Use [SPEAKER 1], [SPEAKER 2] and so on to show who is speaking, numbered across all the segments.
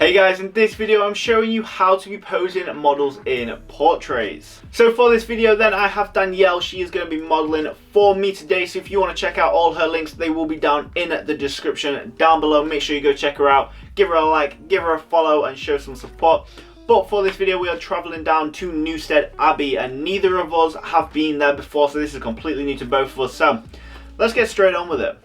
[SPEAKER 1] Hey guys, in this video I'm showing you how to be posing models in portraits. So for this video then I have Danielle. She is going to be modeling for me today, so if you want to check out all her links, they will be down in the description down below. Make sure you go check her out, give her a like, give her a follow and show some support. But for this video we are travelling down to Newstead Abbey and neither of us have been there before, so this is completely new to both of us, so let's get straight on with it.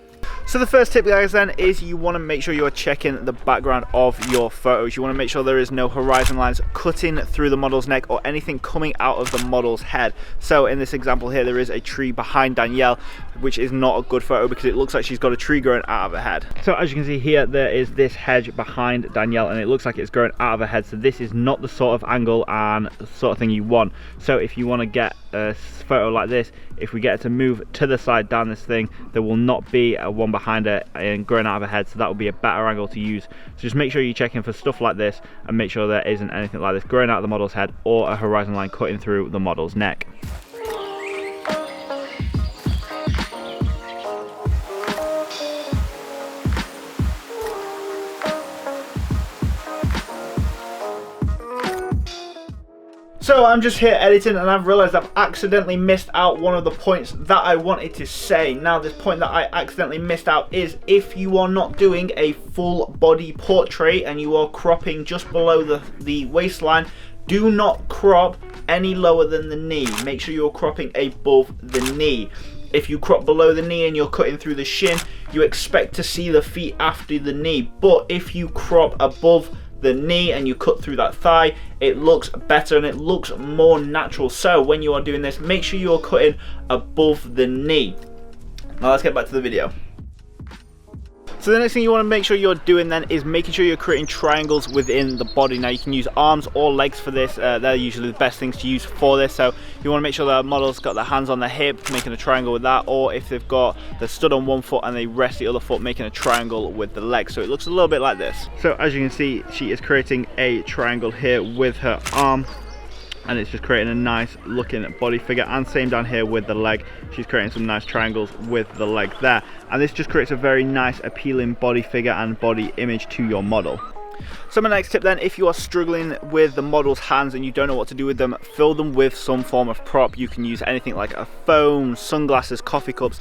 [SPEAKER 1] So the first tip guys then is you want to make sure you are checking the background of your photos. You want to make sure there is no horizon lines cutting through the model's neck or anything coming out of the model's head. So in this example here there is a tree behind Danielle, which is not a good photo because it looks like she's got a tree growing out of her head. So as you can see here there is this hedge behind Danielle and it looks like it's growing out of her head, so this is not the sort of angle and sort of thing you want. So if you want to get a photo like this, if we get it to move to the side down this thing, there will not be a one behind her and growing out of her head, so that will be a better angle to use. So just make sure you're checking for stuff like this and make sure there isn't anything like this growing out of the model's head or a horizon line cutting through the model's neck. So I'm just here editing and I've realised I've accidentally missed out one of the points that I wanted to say. Now this point that I accidentally missed out is if you are not doing a full body portrait and you are cropping just below the waistline, do not crop any lower than the knee. Make sure you're cropping above the knee. If you crop below the knee and you're cutting through the shin, you expect to see the feet after the knee. But if you crop above the knee and you cut through that thigh, it looks better and it looks more natural. So when you are doing this, make sure you're cutting above the knee. Now let's get back to the video. So the next thing you want to make sure you're doing then is making sure you're creating triangles within the body. Now you can use arms or legs for this, they're usually the best things to use for this. So you want to make sure the model's got their hands on their hip, making a triangle with that, or if they've got, they're stood on one foot and they rest the other foot, making a triangle with the legs. So it looks a little bit like this. So as you can see, she is creating a triangle here with her arm, and it's just creating a nice looking body figure, and same down here with the leg, she's creating some nice triangles with the leg there, and this just creates a very nice appealing body figure and body image to your model. So my next tip then, if you are struggling with the model's hands and you don't know what to do with them, fill them with some form of prop. You can use anything like a phone, sunglasses, coffee cups,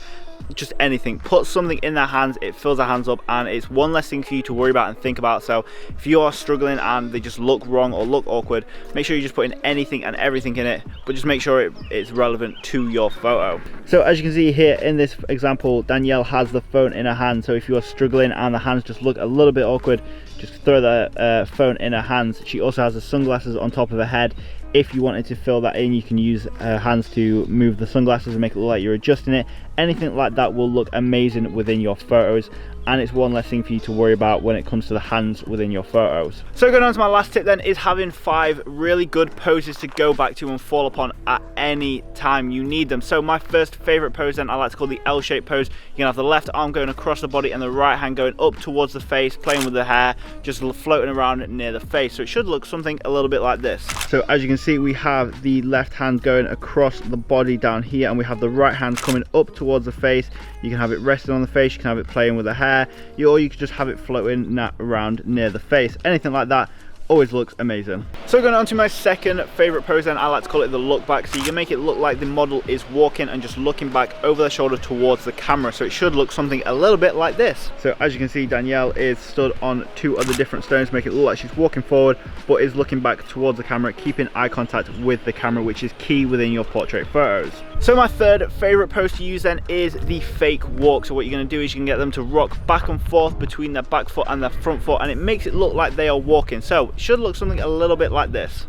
[SPEAKER 1] just anything. Put something in their hands, it fills their hands up and it's one less thing for you to worry about and think about. So if you are struggling and they just look wrong or look awkward, make sure you just put in anything and everything in it, but just make sure it's relevant to your photo. So as you can see here in this example, Danielle has the phone in her hand, so if you are struggling and the hands just look a little bit awkward, just throw the phone in her hands. She also has the sunglasses on top of her head. If you wanted to fill that in, you can use her hands to move the sunglasses and make it look like you're adjusting it. Anything like that will look amazing within your photos, and it's one less thing for you to worry about when it comes to the hands within your photos. So going on to my last tip then is having 5 really good poses to go back to and fall upon at any time you need them. So my first favorite pose then I like to call the L-shaped pose. You can have the left arm going across the body and the right hand going up towards the face, playing with the hair, just floating around near the face. So it should look something a little bit like this. So as you can see, we have the left hand going across the body down here, and we have the right hand coming up towards the face. You can have it resting on the face, you can have it playing with the hair, or you could just have it floating around near the face. Anything like that always looks amazing. So going on to my second favorite pose then, I like to call it the look back. So you can make it look like the model is walking and just looking back over their shoulder towards the camera, so it should look something a little bit like this. So as you can see, Danielle is stood on 2 other different stones, make it look like she's walking forward but is looking back towards the camera, keeping eye contact with the camera, which is key within your portrait photos. So my third favorite pose to use then is the fake walk. So what you're going to do is you can get them to rock back and forth between their back foot and their front foot, and it makes it look like they are walking. So it should look something a little bit like this.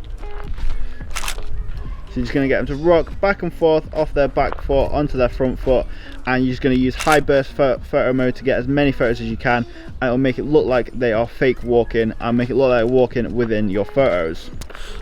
[SPEAKER 1] So you're just going to get them to rock back and forth off their back foot onto their front foot, and you're just going to use high burst photo mode to get as many photos as you can, and it'll make it look like they are fake walking and make it look like they're walking within your photos.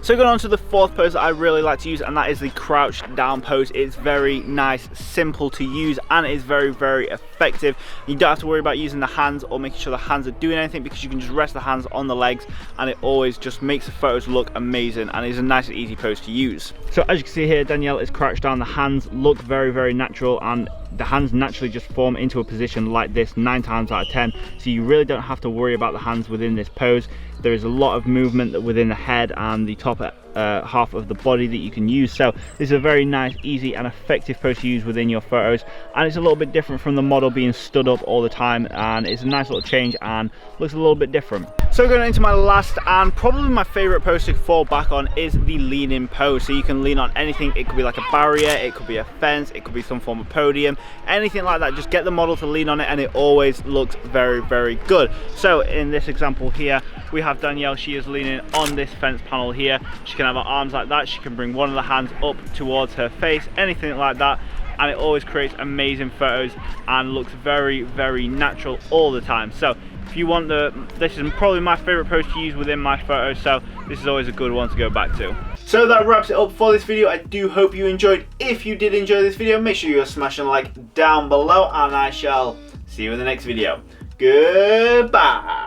[SPEAKER 1] So going on to the fourth pose that I really like to use, and that is the crouched down pose. It's very nice, simple to use, and it is very, very effective. You don't have to worry about using the hands or making sure the hands are doing anything, because you can just rest the hands on the legs and it always just makes the photos look amazing, and it's a nice and easy pose to use. So as you can see here, Danielle is crouched down. The hands look very, very natural, and the hands naturally just form into a position like this 9 times out of 10, so you really don't have to worry about the hands within this pose. There is a lot of movement within the head and the top half of the body that you can use. So this is a very nice, easy and effective pose to use within your photos, and it's a little bit different from the model being stood up all the time, and it's a nice little change and looks a little bit different. So going into my last and probably my favorite pose to fall back on is the lean-in pose. So you can lean on anything. It could be like a barrier, it could be a fence, it could be some form of podium, anything like that. Just get the model to lean on it and it always looks very, very good. So in this example here, we have Danielle. She is leaning on this fence panel here. She can have her arms like that. She can bring one of the hands up towards her face, anything like that, and it always creates amazing photos and looks very, very natural all the time. So if you want this is probably my favorite pose to use within my photos, so this is always a good one to go back to. So that wraps it up for this video. I do hope you enjoyed. If you did enjoy this video, make sure you're smashing a like down below, and I shall see you in the next video. Goodbye.